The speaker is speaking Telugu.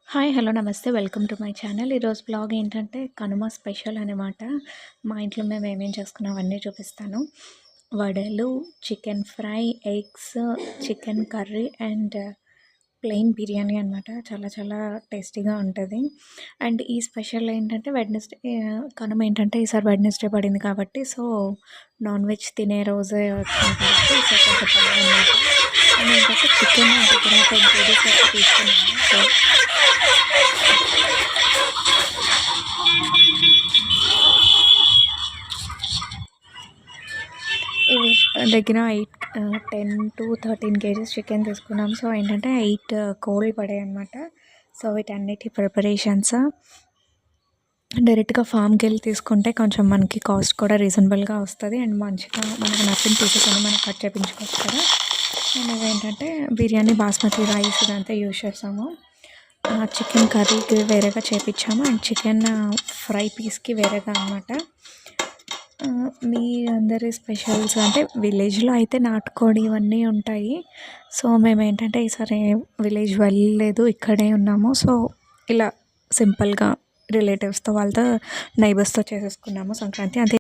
హాయ్ హలో నమస్తే వెల్కమ్ టు మై ఛానల్. ఈరోజు బ్లాగ్ ఏంటంటే కనుమ స్పెషల్ అనమాట. మా ఇంట్లో మేము ఏమేం చేసుకున్నాం అవన్నీ చూపిస్తాను. వడలు, chicken fry, eggs, chicken curry and plain biryani అనమాట. చాలా చాలా టేస్టీగా ఉంటుంది. అండ్ ఈ స్పెషల్ ఏంటంటే వెడ్నెస్డే, కనుమ ఏంటంటే ఈసారి వెడ్నెస్డే పడింది కాబట్టి సో నాన్ వెజ్ తినే రోజే వచ్చింది కాబట్టి సో కొంచెం పండుగ అనమాట. అండ్ ఏంటంటే చికెన్ దగ్గర 10 కేజీస్ వరకు తీసుకున్నాము. సో ఇవి దగ్గర 10 to 13 కేజీస్ చికెన్ తీసుకున్నాం. సో ఏంటంటే 8 కోళ్ళు పడాయి అనమాట. సో వీటన్నిటి ప్రిపరేషన్స్ డైరెక్ట్గా ఫామ్కి వెళ్ళి తీసుకుంటే కొంచెం మనకి కాస్ట్ కూడా రీజనబుల్గా వస్తుంది అండ్ మంచిగా మనకు నచ్చిన పీసెస్ అని మనం కట్ చేయించుకోవచ్చు కదా. అండ్ ఇవేంటంటే బిర్యానీ బాస్మతి రైస్ ఇదంతా యూజ్ చేస్తాము. చికెన్ కర్రీకి వేరేగా చేయించాము అండ్ చికెన్ ఫ్రై పీస్కి వేరేగా అనమాట. మీ అందరి స్పెషల్స్ అంటే విలేజ్లో అయితే నాటుకోడి ఇవన్నీ ఉంటాయి. సో మేము ఏంటంటే ఈసారి విలేజ్ వెళ్ళలేదు, ఇక్కడే ఉన్నాము. సో ఇలా సింపుల్గా రిలేటివ్స్తో వాళ్ళతో నైబర్స్తో చేసేసుకున్నాము సంక్రాంతి. అంతే.